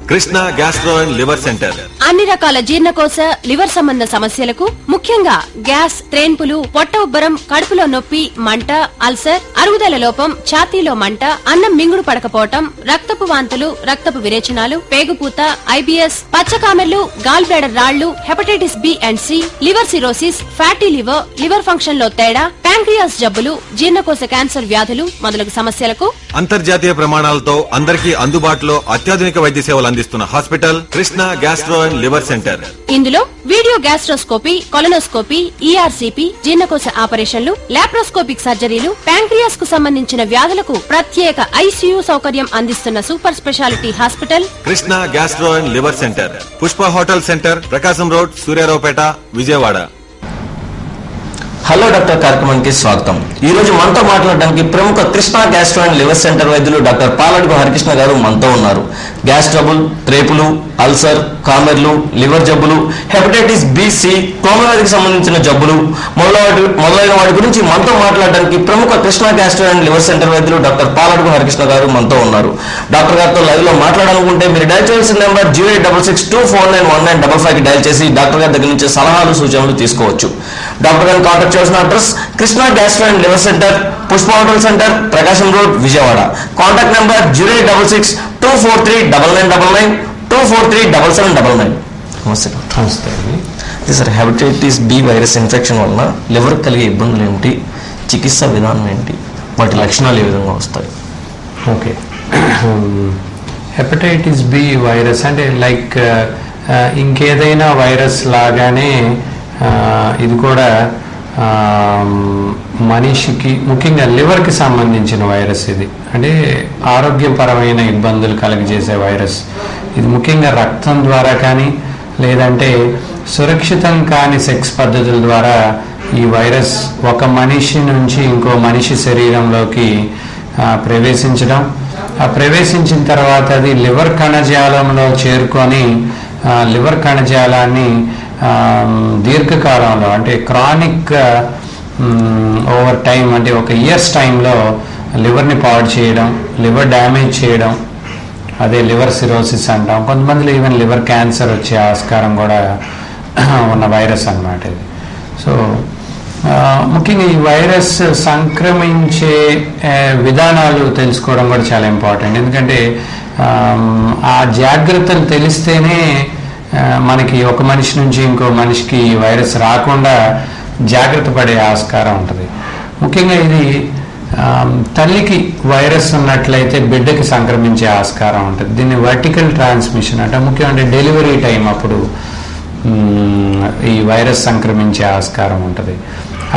Krishna gastro and liver centre. అన్ని రకాల జీర్ణకోశ liver సంబంధ సమస్యలకు, ముఖ్యంగా గ్యాస్, త్రేన్పులు, పొట్ట ఉబ్బరం, కడుపులో నొప్పి, మంట, అల్సర్, అరుగుదల లోపం, ఛాతీలో మంట, అన్నం మింగుడు పడకపోవటం, రక్తపు వాంతులు, రక్తపు విరేచనాలు, పేగుపూత, ఐబిఎస్, పచ్చకామెర్లు, గాల్ బ్లాడర్ రాళ్లు, hepatitis B and C, liver cirrhosis, fatty liver, liver function లో తేడా, ప్యాంక్రియాస్ జబ్బులు, జీర్ణకోశ క్యాన్సర్ వ్యాధులు మొదలగు సమస్యలకు అంతర్జాతీయ ప్రమాణాలతో అందరికీ అందుబాటులో అత్యాధునిక వైద్య సేవలు అందిస్తున్న hospital Krishna gastro and liver centre. ఇందులో వీడియో గ్యాస్ట్రోస్కోపీ, కొలనోస్కోపీ, ఈఆర్సీపీ, జీర్ణకోశ ఆపరేషన్లు, లాప్రోస్కోపిక్ సర్జరీలు, ప్యాంక్రియాస్ కు సంబంధించిన వ్యాధులకు ప్రత్యేక ఐసీయూ సౌకర్యం అందిస్తున్న super speciality hospital Krishna gastro and liver centre. Pushpa hotel centre, Prakasam road, Suryaraopeta, Vijayawada. Hello doctor కార్యక్రమానికి స్వాగతం. ఈ రోజు మనతో మాట్లాడడానికి ప్రముఖ Krishna gastro and liver centre వైద్యులు డాక్టర్ పాలడుగు హరికృష్ణ గారు మనతో ఉన్నారు. గ్యాస్ ట్రబుల్, త్రేపులు, అల్సర్, కామెర్లు, లివర్ జబ్బులు, హెపటైటిస్ బి, సి, కోమవ్యాధికి సంబంధించిన జబ్బులు మొదలైన వాటి గురించి మనతో మాట్లాడడానికి ప్రముఖ Krishna gastro and liver centre వైద్యులు డాక్టర్ పాలడుగు హరికృష్ణ గారు మనతో ఉన్నారు. డాక్టర్ గారితో లైవ్ లో మాట్లాడాలనుకుంటే మీరు డైల్ చేయాల్సిన నెంబర్ 0866249155 కి డైల్ చేసి డాక్టర్ గారి దగ్గర నుంచి సలహాలు, సూచనలు తీసుకోవచ్చు. డాక్టర్ గారిని కాంటాక్ట్ చేయాల్సిన address Krishna gastro and liver centre, Pushpa hotel centre, Prakasam road, Vijayawada. Contact number 0866243999 2437799. నమస్తే డాక్టర్. నమస్తే అండి. Sir, hepatitis B virus infection వలన లివర్ కలిగే ఇబ్బందులు ఏమిటి, చికిత్స విధానం ఏంటి, వాటి లక్షణాలు ఏ విధంగా వస్తాయి? ఓకే, హెపటైటిస్ బి వైరస్ అంటే లైక్ ఇంకేదైనా వైరస్ లాగానే ఇది కూడా మనిషికి, ముఖ్యంగా లివర్కి సంబంధించిన వైరస్. ఇది అంటే ఆరోగ్యపరమైన ఇబ్బందులు కలుగజేసే వైరస్. ఇది ముఖ్యంగా రక్తం ద్వారా కానీ లేదంటే సురక్షితం కాని సెక్స్ పద్ధతుల ద్వారా ఈ వైరస్ ఒక మనిషి నుంచి ఇంకో మనిషి శరీరంలోకి ప్రవేశించడం, ప్రవేశించిన తర్వాత అది లివర్ కణజాలంలో చేరుకొని లివర్ కణజాలాన్ని దీర్ఘకాలంలో అంటే క్రానిక్ ఓవర్ టైం అంటే ఒక ఇయర్స్ టైంలో లివర్ని పాడు చేయడం, లివర్ డ్యామేజ్ చేయడం, అదే లివర్ సిరోసిస్ అంటాం. కొంతమందిలో ఈవెన్ లివర్ క్యాన్సర్ వచ్చే ఆస్కారం కూడా ఉన్న వైరస్ అన్నమాట ఇది. సో ముఖ్యంగా ఈ వైరస్ సంక్రమించే విధానాలు తెలుసుకోవడం కూడా చాలా ఇంపార్టెంట్. ఎందుకంటే ఆ జాగ్రత్తలు తెలిస్తేనే మనకి ఒక మనిషి నుంచి ఇంకో మనిషికి వైరస్ రాకుండా జాగ్రత్త పడే ఆస్కారం ఉంటుంది. ముఖ్యంగా ఇది తల్లికి వైరస్ ఉన్నట్లయితే బిడ్డకి సంక్రమించే ఆస్కారం ఉంటుంది. దీన్ని వర్టికల్ ట్రాన్స్మిషన్ అంటే ముఖ్యంగా డెలివరీ టైం అప్పుడు ఈ వైరస్ సంక్రమించే ఆస్కారం ఉంటుంది.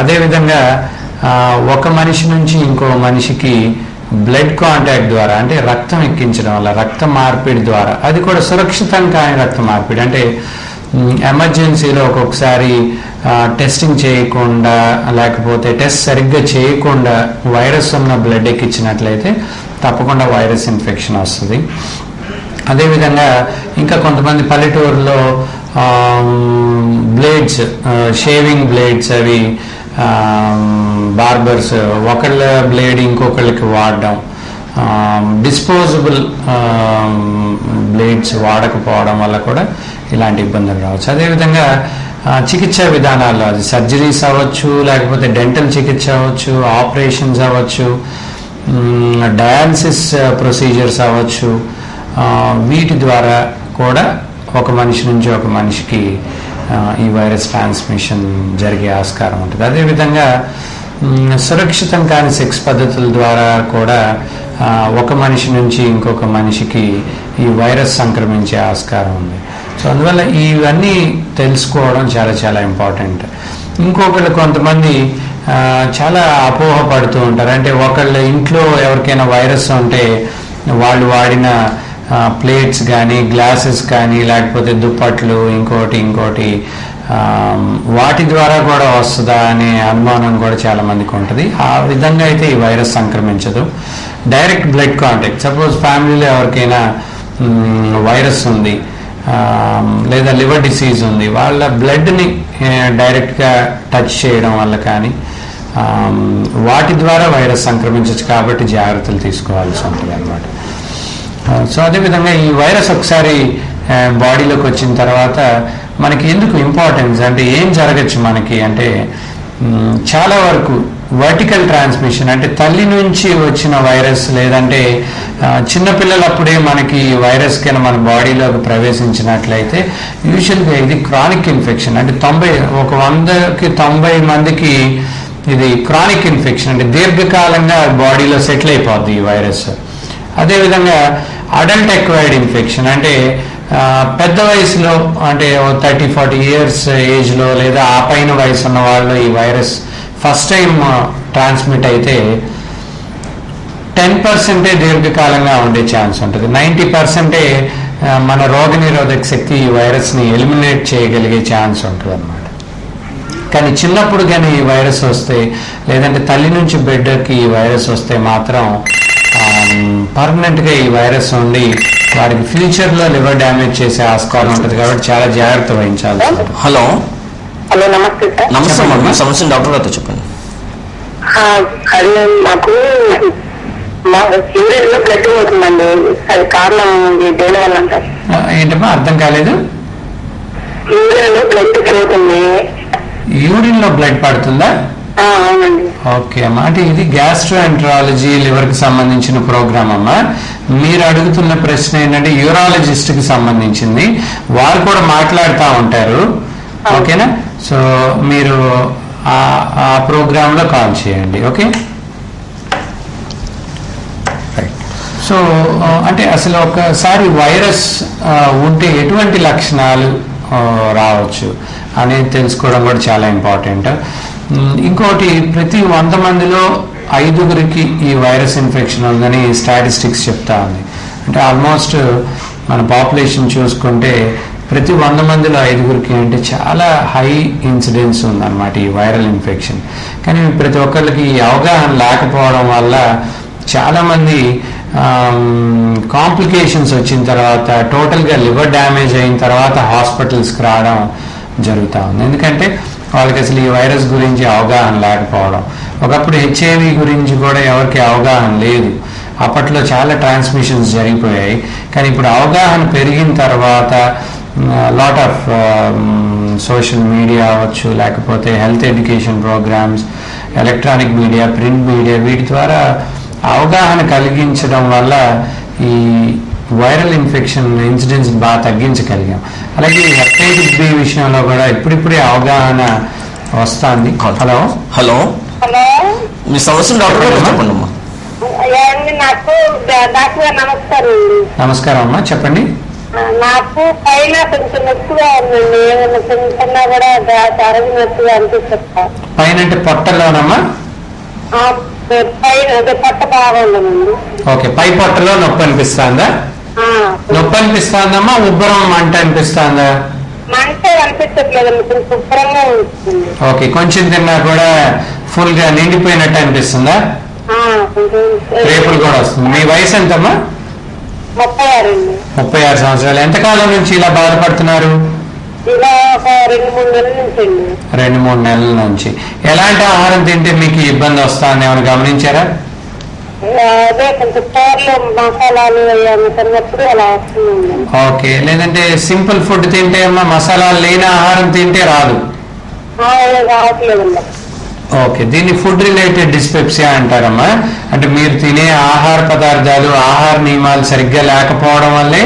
అదేవిధంగా ఒక మనిషి నుంచి ఇంకో మనిషికి బ్లడ్ కాంటాక్ట్ ద్వారా అంటే రక్తం ఎక్కించడం వల్ల, రక్త మార్పిడి ద్వారా, అది కూడా సురక్షితం కాని రక్త మార్పిడి అంటే ఎమర్జెన్సీలో ఒక్కొక్కసారి టెస్టింగ్ చేయకుండా లేకపోతే టెస్ట్ సరిగ్గా చేయకుండా వైరస్ ఉన్న బ్లడ్ ఎక్కించినట్లయితే తప్పకుండా వైరస్ ఇన్ఫెక్షన్ వస్తుంది. అదేవిధంగా ఇంకా కొంతమంది పల్లెటూరులో బ్లేడ్స్, షేవింగ్ బ్లేడ్స్, అవి బార్బర్స్ ఒకళ్ళ బ్లేడ్ ఇంకొకళ్ళకి వాడడం, డిస్పోజబుల్ బ్లేడ్స్ వాడకపోవడం వల్ల కూడా ఇలాంటి ఇబ్బందులు రావచ్చు. అదేవిధంగా చికిత్సా విధానాల్లో అది సర్జరీస్ అవ్వచ్చు, లేకపోతే డెంటల్ చికిత్స అవ్వచ్చు, ఆపరేషన్స్ అవ్వచ్చు, డయాలసిస్ ప్రొసీజర్స్ అవ్వచ్చు. వీటి ద్వారా కూడా ఒక మనిషి నుంచి ఒక మనిషికి ఈ వైరస్ ట్రాన్స్మిషన్ జరిగే ఆస్కారం ఉంటుంది. అదేవిధంగా సురక్షితం కాని సెక్స్ పద్ధతుల ద్వారా కూడా ఒక మనిషి నుంచి ఇంకొక మనిషికి ఈ వైరస్ సంక్రమించే ఆస్కారం ఉంది. సో అందువల్ల ఇవన్నీ తెలుసుకోవడం చాలా చాలా ఇంపార్టెంట్. ఇంకొకళ్ళు కొంతమంది చాలా అపోహ పడుతూ ఉంటారు. అంటే ఒకళ్ళ ఇంట్లో ఎవరికైనా వైరస్ ఉంటే వాళ్ళు వాడిన ప్లేట్స్ కానీ, గ్లాసెస్ కానీ, లేకపోతే దుప్పట్లు, ఇంకోటి వాటి ద్వారా కూడా వస్తుందా అనే అనుమానం కూడా చాలా మందికి ఉంటుంది. ఆ విధంగా అయితే ఈ వైరస్ సంక్రమించదు. డైరెక్ట్ బ్లడ్ కాంటాక్ట్, సపోజ్ ఫ్యామిలీలో ఎవరికైనా వైరస్ ఉంది లేదా లివర్ డిసీజ్ ఉంది, వాళ్ళ బ్లడ్ని డైరెక్ట్గా టచ్ చేయడం వల్ల కానీ వాటి ద్వారా వైరస్ సంక్రమించవచ్చు. కాబట్టి జాగ్రత్తలు తీసుకోవాల్సి ఉంటుంది అన్నమాట. సో అదేవిధంగా ఈ వైరస్ ఒకసారి బాడీలోకి వచ్చిన తర్వాత మనకి ఎందుకు ఇంపార్టెన్స్ అంటే ఏం జరగచ్చు మనకి అంటే చాలా వరకు వర్టికల్ ట్రాన్స్మిషన్ అంటే తల్లి నుంచి వచ్చిన వైరస్ లేదంటే చిన్నపిల్లలప్పుడే మనకి వైరస్ కింద మన బాడీలోకి ప్రవేశించినట్లయితే యూజువల్గా ఇది క్రానిక్ ఇన్ఫెక్షన్ అంటే 100కి 90 మందికి ఇది క్రానిక్ ఇన్ఫెక్షన్ అంటే దీర్ఘకాలంగా బాడీలో సెటిల్ అయిపోద్ది ఈ వైరస్. అదేవిధంగా అడల్ట్ ఎక్వైర్డ్ ఇన్ఫెక్షన్ అంటే పెద్ద వయసులో అంటే 30-40 ఇయర్స్ ఏజ్లో లేదా ఆ పైన వయసు ఉన్న వాళ్ళు ఈ వైరస్ ఫస్ట్ టైం ట్రాన్స్మిట్ అయితే 10% దీర్ఘకాలంగా ఉండే ఛాన్స్ ఉంటుంది. 90% మన రోగనిరోధక శక్తి ఈ వైరస్ని ఎలిమినేట్ చేయగలిగే ఛాన్స్ ఉంటుంది అన్నమాట. కానీ చిన్నప్పుడు కానీ ఈ వైరస్ వస్తే లేదంటే తల్లి నుంచి బిడ్డకి ఈ వైరస్ వస్తే మాత్రం పర్మనెంట్గా ఈ వైరస్ ఉండి వారికి ఫ్యూచర్లో లివర్ డ్యామేజ్ చేసే ఆస్కారం ఉంటుంది కాబట్టి చాలా జాగ్రత్త వహించాలి. హలో హలో, నమస్తే సార్. నమస్తే అమ్మా, సమస్య డాక్టర్ గారితో చెప్పండి. అది నాకు యూరిన్ లో బ్లడ్ అవుతుందండి. అది కారణం దేని వల్ల అంటారు? ఏంటమ్మా అర్థం కాలేదు. యూరిన్ లో బ్లడ్ అవుతుంది. యూరిన్ లో బ్లడ్ పడుతుందా? అవునండి. ఓకే అమ్మా, అంటే ఇది గ్యాస్ట్రోఎంట్రాలజీ లివర్ కి సంబంధించిన ప్రోగ్రామ్ అమ్మా. మీరు అడుగుతున్న ప్రశ్న ఏంటంటే యూరాలజిస్ట్ కి సంబంధించింది. వారు కూడా మాట్లాడుతూ ఉంటారు. ఓకేనా? సో మీరు ఆ ప్రోగ్రామ్ లో కాల్ చేయండి. ఓకే. సో అంటే అసలు ఒకసారి వైరస్ ఉంటే ఎటువంటి లక్షణాలు రావచ్చు అనేది తెలుసుకోవడం కూడా చాలా ఇంపార్టెంట్. ఇంకోటి, ప్రతి 100 మందిలో 5గురికి ఈ వైరస్ ఇన్ఫెక్షన్ ఉందని స్టాటిస్టిక్స్ చెప్తా ఉంది. అంటే ఆల్మోస్ట్ మన పాపులేషన్ చూసుకుంటే ప్రతి 100 మందిలో 5గురికి అంటే చాలా హై ఇన్సిడెన్స్ ఉందన్నమాట ఈ వైరల్ ఇన్ఫెక్షన్. కానీ ప్రతి ఒక్కరికి ఈ అవగాహన లేకపోవడం వల్ల చాలామంది కాంప్లికేషన్స్ వచ్చిన తర్వాత టోటల్గా లివర్ డ్యామేజ్ అయిన తర్వాత హాస్పిటల్స్కి రావడం జరుగుతూ ఉంది. ఎందుకంటే వాళ్ళకి అసలు ఈ వైరస్ గురించి అవగాహన లేకపోవడం. ఒకప్పుడు హెచ్ఐవి గురించి కూడా ఎవరికి అవగాహన లేదు. అప్పట్లో చాలా ట్రాన్స్మిషన్స్ జరిగిపోయాయి. కానీ ఇప్పుడు అవగాహన పెరిగిన తర్వాత లాట్ ఆఫ్ సోషల్ మీడియా అవ్వచ్చు, లేకపోతే health education programmes, electronic media, print media, వీటి ద్వారా అవగాహన కలిగించడం వల్ల ఈ వైరల్ ఇన్ఫెక్షన్ ఇన్సిడెన్స్ బాగా తగ్గించగలిగాం. అలాగే హెపటైటిస్ బి విషయంలో కూడా ఇప్పుడిప్పుడే అవగాహన వస్తుంది. హలో హలో హలో, మీ సమస్య డాక్టర్ గారు చెప్పండి అమ్మా. నాకు డాక్టర్ గారు నమస్కారం అండి. నమస్కారం అమ్మా, చెప్పండి. నాకు పైన కొంచెం నొప్పిగా ఉందండి. ఏమైనా తింటున్నా కూడా అరగినట్టుగా అనిపిస్తా. పైన అంటే పొట్టలోనమ్మా? పైన పొట్ట బాగా ఉందండి. ఓకే, పై పొట్టలో నొప్పి అనిపిస్తుందా? నొప్పి అనిపిస్తుందమ్మా? ఉబ్బరం మంట అనిపిస్తుందా? మంట అనిపించట్లేదండి, కొంచెం శుభ్రంగా ఉంటుంది. ఓకే, కొంచెం తిన్నా కూడా ఫుల్ గా నిండిపోయినట్టు అనిపిస్తుందా? రేపులు కూడా వస్తుంది. మీ వయసు ఎంతమ్మా? 36 అండి. 36 సంవత్సరాలు. ఎంతకాలం నుంచి ఇలా బాధపడుతున్నారు? ఇలా ఒక 2-3 నెలల నుంచి అండి. 2-3 నెలల నుంచి. ఎలాంటి ఆహారం తింటే మీకు ఇబ్బంది వస్తుందని ఏమైనా గమనించారా? అదే కొంచెం కూరలు మసాలాలు తిన్నప్పుడు అలా వస్తుంది. ఓకే, లేదంటే సింపుల్ ఫుడ్ తింటే అమ్మా, మసాలాలు లేని ఆహారం తింటే రాదు? రావట్లేదండి. ఓకే, దీన్ని ఫుడ్ రిలేటెడ్ డిస్పెప్సియా అంటారమ్మా. అంటే మీరు తినే ఆహార పదార్థాలు, ఆహార నియమాలు సరిగ్గా లేకపోవడం వల్లే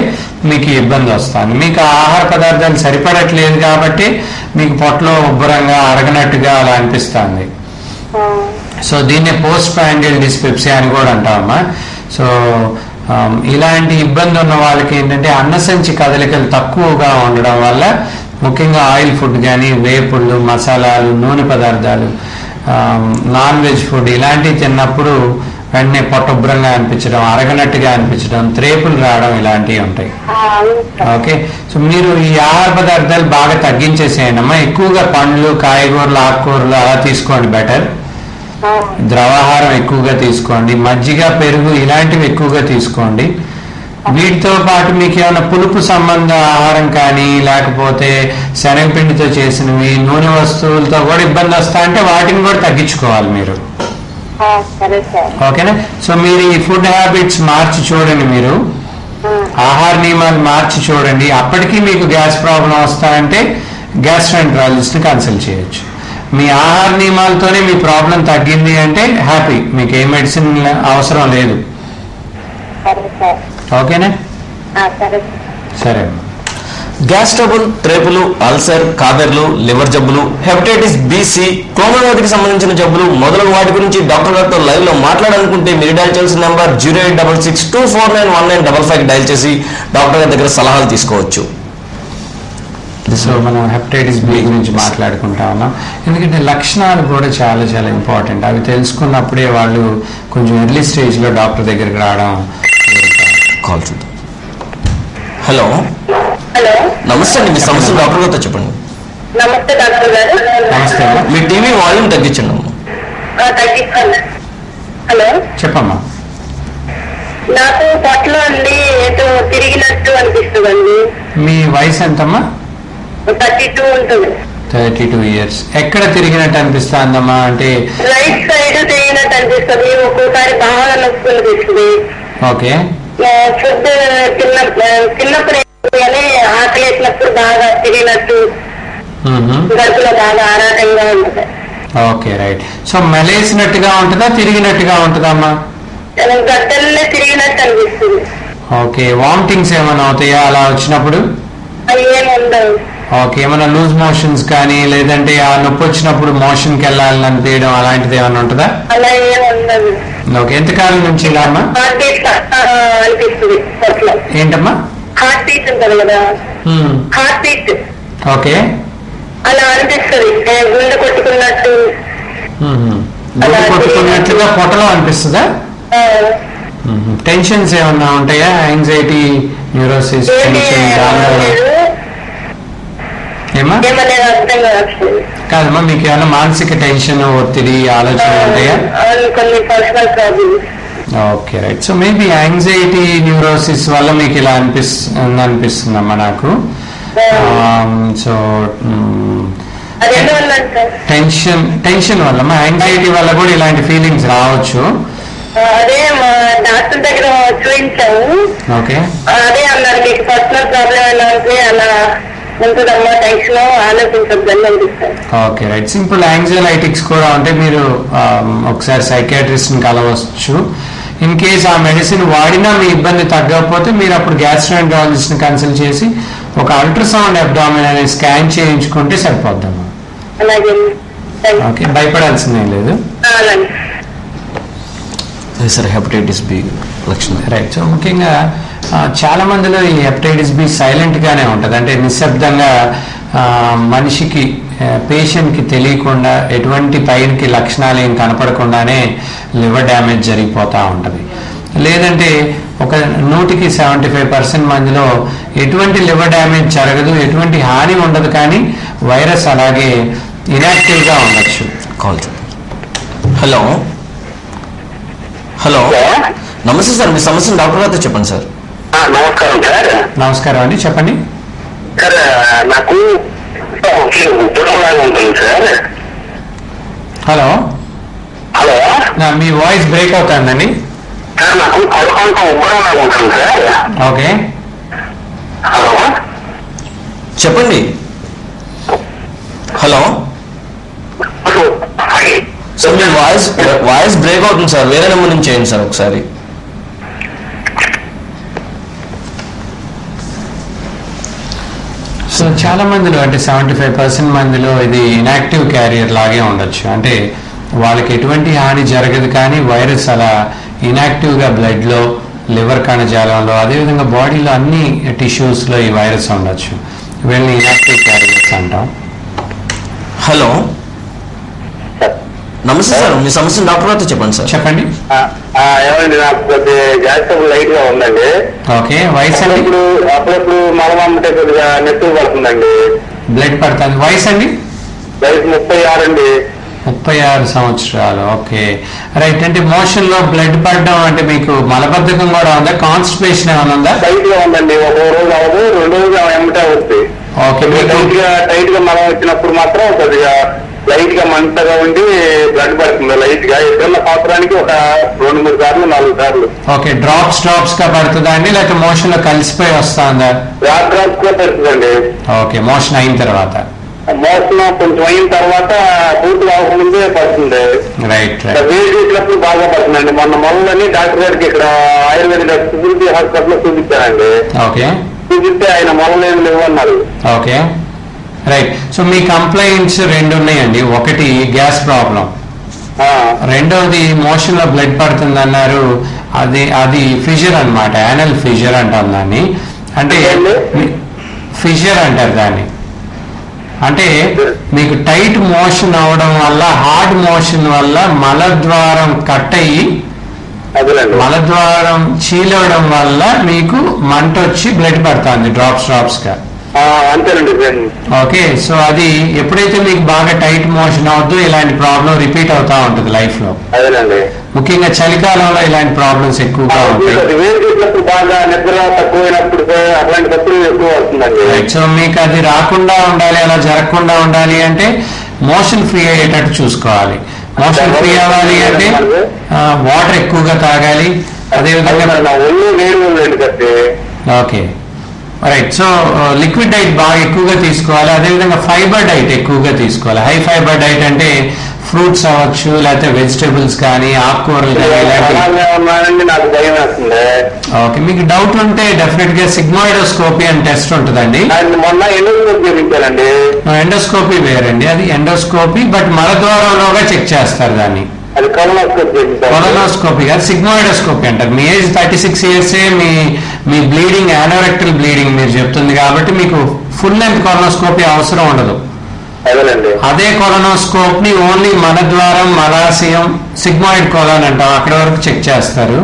మీకు ఇబ్బంది వస్తుంది. మీకు ఆహార పదార్థాలు సరిపడట్లేదు కాబట్టి మీకు పొట్టలో ఉబ్బరంగా అరగనట్టుగా అలా అనిపిస్తుంది. సో దీన్నే పోస్ట్ ప్రాండియల్ డిస్పెప్సియా అని కూడా అంటామమ్మా. సో ఇలాంటి ఇబ్బంది ఉన్న వాళ్ళకి ఏంటంటే అన్నసంచి కదలికలు తక్కువగా ఉండడం వల్ల, ముఖ్యంగా ఆయిల్ ఫుడ్ కానీ, వేపుళ్ళు, మసాలాలు, నూనె పదార్థాలు, నాన్ వెజ్ ఫుడ్ ఇలాంటివి తిన్నప్పుడు వెంటనే పొట్టొబ్బరంగా అనిపించడం, అరగనట్టుగా అనిపించడం, త్రేపులు రావడం ఇలాంటివి ఉంటాయి. ఓకే, సో మీరు ఈ ఆహార పదార్థాలు బాగా తగ్గించేసేయండి అమ్మా. ఎక్కువగా పండ్లు, కాయగూరలు, ఆకుకూరలు అలా తీసుకోండి బెటర్. ద్రవాహారం ఎక్కువగా తీసుకోండి. మజ్జిగ, పెరుగు ఇలాంటివి ఎక్కువగా తీసుకోండి. వీటితో పాటు మీకు ఏమైనా పులుపు సంబంధ ఆహారం కానీ, లేకపోతే శనగపిండితో చేసినవి, నూనె వస్తువులతో కూడా ఇబ్బంది వస్తా అంటే వాటిని కూడా తగ్గించుకోవాలి మీరు. ఓకేనా? సో మీరు ఈ ఫుడ్ హ్యాబిట్స్ మార్చి చూడండి. మీరు ఆహార నియమాలు మార్చి చూడండి. అప్పటికీ మీకు గ్యాస్ ప్రాబ్లం వస్తాయంటే గ్యాస్ట్రోఎంటరాలజిస్ట్ ని కన్సల్ట్ చేయొచ్చు. మీ ఆహార నియమాలతోనే మీ ప్రాబ్లం తగ్గింది అంటే హ్యాపీ, మీకు ఏ మెడిసిన్ అవసరం లేదు. ఓకేనా? సరే. గ్యాస్ ట్రబుల్, త్రేపులు, అల్సర్, కామెర్లు, లివర్ జబ్బులు, హెపటైటిస్ బిసి, కోమన్ వ్యాధికి సంబంధించిన జబ్బులు మొదలగు వాటి గురించి డాక్టర్ గారితో లైవ్ లో మాట్లాడాలనుకుంటే మీరు డైల్ చేయాల్సిన నెంబర్ 08662491955 డైల్ చేసి డాక్టర్ గారి దగ్గర సలహాలు తీసుకోవచ్చు. సో మనం హెపటైటిస్ బి గురించి మాట్లాడుకుంటా ఉన్నాం. ఎందుకంటే లక్షణాలు కూడా చాలా చాలా ఇంపార్టెంట్. అవి తెలుసుకున్నప్పుడే వాళ్ళు కొంచెం ఎర్లీ స్టేజ్ లో డాక్టర్ దగ్గరికి రావడం. కాల్ చూద్దాం. హలో హలో, నమస్తే అండి, మీ సమస్య డాక్టర్ గారితో చెప్పండి. నమస్తే డాక్టర్ గారు. నమస్తే అమ్మా. మీ టీవీ వాల్యూమ్ తగ్గించండి అమ్మా. తగ్గిస్తాను. హలో, చెప్పమ్మా. నాకు పొట్టలో అండి ఏదో తిరిగినట్టు అనిపిస్తుందండి. మీ వయసు ఎంతమ్మా? 32 ఉంటుంది. 32 years. ఎక్కడ తిరిగినట్టు అనిపిస్తుందమ్మా? అంటే రైట్ సైడ్ తిరిగినట్టు అనిపిస్తుంది. ఒక్కోసారి బాగా నొప్పి అనిపిస్తుంది. ఓకే. ఫుడ్ చిన్నప్పుడు కానీ ఆకలి వేసినప్పుడు బాగా తిరిగినట్టు, గడుపులో బాగా ఆరాటంగా ఉంటుంది. Okay, right. సో మెలేసినట్టుగా ఉంటుందా, తిరిగినట్టుగా ఉంటుందమ్మా? గడ్డల్లే తిరిగినట్టు అనిపిస్తుంది. ఓకే. వామిటింగ్స్ ఏమైనా అవుతాయా అలా వచ్చినప్పుడు? అవి ఏమి ఉండవు. ఓకే. ఏమైనా లూజ్ మోషన్స్ కానీ లేదంటే ఆ నొప్పి వచ్చినప్పుడు మోషన్కి వెళ్ళాలని అనిపించడం అలాంటిది ఏమైనా ఉంటుందా? అలా ఏమి ఉండదు. ఓకే. ఎంతకాలం నుంచి ఇలా అమ్మా? హార్ట్ బీట్ అనిపిస్తుంది పొట్టలో. ఏంటమ్మా? హార్ట్ బీట్ ఉంటుంది కదా, హార్ట్ బీట్ ఓకే. అలా అనిపిస్తుంది. గుండె కొట్టుకున్నట్టు, గుండె కొట్టుకున్నట్లుగా పొట్టలో అనిపిస్తుందా? టెన్షన్స్ ఏమన్నా ఉంటాయా? యాంగ్జైటీ, న్యూరోసిస్, టెన్షన్, ఏమా? అర్థం కావట్లేదు. కాదమ్మా, మీకు ఏమైనా మానసిక టెన్షన్, ఒత్తిడి, ఆలోచన ఉంటాయా? కొన్ని personal problems. Okay, right. So maybe anxiety, neurosis వల్ల మీకు ఇలా అనిపిస్తుందమ్మా నాకు. సో టెన్షన్ వల్ల, యాంగ్జైటీ వల్ల కూడా ఇలాంటి ఫీలింగ్స్ రావచ్చు. అదే మా డాక్టర్ దగ్గర చూపించాము. ఓకే. అదే అన్నారు, మీకు పర్సనల్ ప్రాబ్లం ఏమైనా ఉంటే అలా ఉంటుందమ్మా, టెన్షన్ ఆలోచించొద్దని అనిపిస్తారు. Okay, right. సింపుల్ యాంగ్జైటిక్స్ కూడా ఉంటే మీరు ఒకసారి సైకియాట్రిస్ట్ ని కలవచ్చు. ఇన్ కేస్ ఆ మెడిసిన్ వాడినా మీ ఇబ్బంది తగ్గకపోతే మీరు అప్పుడు గ్యాస్ట్రోఎంటరాలజిస్ట్ ని కన్సల్ట్ చేసి ఒక అల్ట్రాసౌండ్ అబ్డామిన్ అనే స్కాన్ చేయించుకుంటే సరిపోద్దమ్మా. అలాగే. ఓకే, భయపడాల్సిందేం లేదు. సార్ హెపటైటిస్ బి లక్షణం. రైట్. సో ముఖ్యంగా చాలా మందిలో ఈ హెపటైటిస్ బి సైలెంట్ గానే ఉంటుంది. అంటే నిశ్శబ్దంగా మనిషికి, పేషెంట్ కి తెలియకుండా ఎటువంటి పైకి లక్షణాలు ఏం కనపడకుండానే లివర్ డ్యామేజ్ జరిగిపోతూ ఉంటుంది. లేదంటే ఒక 100కి 75% మందిలో ఎటువంటి లివర్ డ్యామేజ్ జరగదు, ఎటువంటి హాని ఉండదు, కానీ వైరస్ అలాగే ఇనాక్టివ్ గా ఉండొచ్చు. కాల్. హలో హలో, నమస్తే సార్, మీ సమస్యను డాక్టర్ గారితో చెప్పండి సార్. నమస్కారం సార్. నమస్కారం అండి, చెప్పండి. సార్ నాకు ఉంటుంది సార్. హలో హలో, మీ వాయిస్ బ్రేక్ అవుతుందండి. సార్ నాకు కడుపుంతా ఉబ్బరం ఉంటుంది సార్. ఓకే. హలో, చెప్పండి. హలో సార్, మీ వాయిస్ బ్రేక్ అవుతుంది సార్, వేరే నెంబర్ నుంచి చేయండి సార్ ఒకసారి. సో చాలా మందిలో, అంటే 75% మందిలో ఇది ఇనాక్టివ్ క్యారియర్ లాగే ఉండొచ్చు. అంటే వాళ్ళకి ఎటువంటి హాని జరగదు, కానీ వైరస్ అలా ఇనాక్టివ్ గా బ్లడ్ లో, లివర్ కణజాలంలో, అదేవిధంగా బాడీలో అన్ని టిష్యూస్ లో ఈ వైరస్ ఉండొచ్చు. వీళ్ళని ఇనాక్టివ్ క్యారియర్స్ అంటాం. హలో, నమస్తే సార్, మీ సమస్యను డాక్టర్ గారితో చెప్పండి సార్. చెప్పండి. ఏమండి, నాకు కొద్దిగా గ్యాస్ ట్రబుల్ లైట్ గా ఉందండి. ఓకే. వయసు అండి? అప్పుడప్పుడు మలమంటే కొద్దిగా నెత్తులు పడుతుందండి. బ్లడ్ పడుతుంది. వయసు అండి? వయసు 36 అండి. 36 సంవత్సరాలు. Okay, right. అంటే మోషన్ లో బ్లడ్ పడడం అంటే మీకు మలబద్ధకం కూడా ఉందా, కాన్స్టిపేషన్ ఏమైనా ఉందా? టైట్ గా ఉందండి. ఒక రోజు అవ్వదు, 2 రోజులు ఎమ్మటే వస్తుంది. ఓకే. టైట్ గా మలం వచ్చినప్పుడు మాత్రం కొద్దిగా లైట్ గా మంటగా ఉండి బ్లడ్ పడుతుంది లైట్ గా. ఎదురున్న సంవత్సరానికి ఒక 2-3 సార్లు 4 సార్లు. ఓకే, డ్రాప్స్ గా పడుతుందా అండి, లేకపోతే మోషన్ లో కలిసిపోయి వస్తుందా? డ్రాప్స్ గా పడుతుందండి. ఓకే, మోషన్ అయిన తర్వాత. మోషన్ కొంచెం అయిన తర్వాత పూర్తిగా అవ్వకముందే పడుతుంది. రైట్. వేడి చేసినప్పుడు బాగా పడుతుందండి. మొన్నని డాక్టర్ గారికి ఇక్కడ ఆయుర్వేదిక్ సిబిలిటీ హాస్పిటల్ లో చూపించారండి. ఓకే, చూపిస్తే ఆయన మొదలు లేవు అన్నారు. Okay, right. సో మీ కంప్లైంట్స్ 2 ఉన్నాయండి. ఒకటి గ్యాస్ ప్రాబ్లం, రెండోది మోషన్ లో బ్లడ్ పడుతుంది అన్నారు. అది ఫిషర్ అన్నమాట, యానల్ ఫిషర్ అంటాం దాన్ని. అంటే ఫిషర్ అంటారు దాన్ని. అంటే మీకు టైట్ మోషన్ అవడం వల్ల, హార్డ్ మోషన్ వల్ల మలద్వారం కట్ అయ్యి మలద్వారం చీలవడం వల్ల మీకు మంట వచ్చి బ్లడ్ పడుతుంది డ్రాప్స్ గా. అంతేనండి. ఓకే, సో అది ఎప్పుడైతే మీకు బాగా టైట్ మోషన్ అవుతుందో ఇలాంటి ప్రాబ్లం రిపీట్ అవుతా ఉంటుంది లైఫ్ లో. ముఖ్యంగా చలికాలంలో ఇలాంటి ప్రాబ్లమ్స్ ఎక్కువగా ఉంటాయి. సో మీకు అది రాకుండా ఉండాలి, అలా జరగకుండా ఉండాలి అంటే మోషన్ ఫ్రీ అయ్యేటట్టు చూసుకోవాలి. మోషన్ ఫ్రీ అవ్వాలి అంటే వాటర్ ఎక్కువగా తాగాలి. అదేవిధంగా okay, right. So liquid diet బాగా ఎక్కువగా తీసుకోవాలి. అదేవిధంగా ఫైబర్ డైట్ ఎక్కువగా తీసుకోవాలి. హై ఫైబర్ డైట్ అంటే ఫ్రూట్స్ అవ్వచ్చు, లేకపోతే వెజిటేబుల్స్ కానీ, ఆకుకూరలు కానీ ఇలాంటివి. ఓకే, మీకు డౌట్ ఉంటే డెఫినెట్ గా సిగ్మాయిడోస్కోపీ అని టెస్ట్ ఉంటుందండి. ఎండోస్కోపీ వేరండి, అది ఎండోస్కోపీ బట్ మలద్వారంలోగా చెక్ చేస్తారు దాన్ని. కొలనోస్కోపీ కాదు, సిగ్మాయిడోస్కోపీ అంటారు. మీ ఏజ్ 36 years మీ బ్లీడింగ్ యానోరెక్టల్ బ్లీడింగ్ మీరు చెప్తుంది కాబట్టి మీకు ఫుల్ లెంత్ కొలనోస్కోపీ అవసరం ఉండదు. అదే కొలనోస్కోప్ ని ఓన్లీ మలద్వారం, మలాశయం, సిగ్మాయిడ్ కొలాన్ అంటాం, అక్కడ వరకు చెక్ చేస్తారు.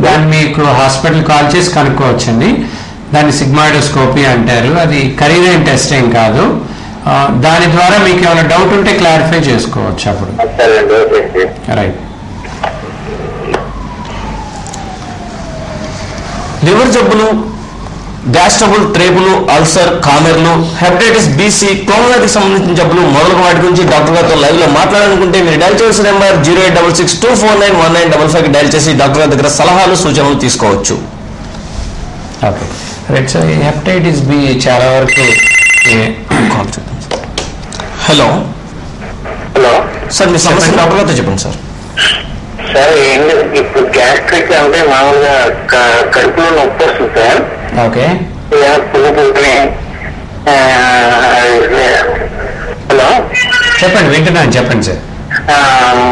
దాన్ని మీకు హాస్పిటల్ కాల్ చేసి కనుక్కోవచ్చండి. దాన్ని సిగ్మాయిడోస్కోపీ అంటారు. అది ఖరీదైన టెస్ట్ ఏం కాదు. దాని ద్వారా మీకు ఏమైనా డౌట్ ఉంటే క్లారిఫై చేసుకోవచ్చు అప్పుడు. రైట్. లివర్ జబ్బులు, గ్యాస్ ట్రబుల్, ట్రేపులు, అల్సర్, కామెర్లు, హెపటైటిస్ బిసి, కోమలాకి సంబంధించిన జబ్బులు మొదలగు వాటి గురించి డాక్టర్ గారితో లైవ్ లో మాట్లాడాలనుకుంటే మీరు డైల్ చేసిన నెంబర్ 08662491955 డైల్ చేసి డాక్టర్ గారి దగ్గర సలహాలు, సూచనలు తీసుకోవచ్చు. Okay, right. So hepatitis B చాలా వరకు. హలో సార్, మీ సమస్య డాక్టర్ గారితో చెప్పండి సార్. సార్ ఏంటి ఇప్పుడు గ్యాస్ట్రిక్ అంటే మామూలుగా కడుపులో నొప్పి వస్తుంది సార్. ఓకే, హలో చెప్పండి, వింటున్నాను, చెప్పండి సార్.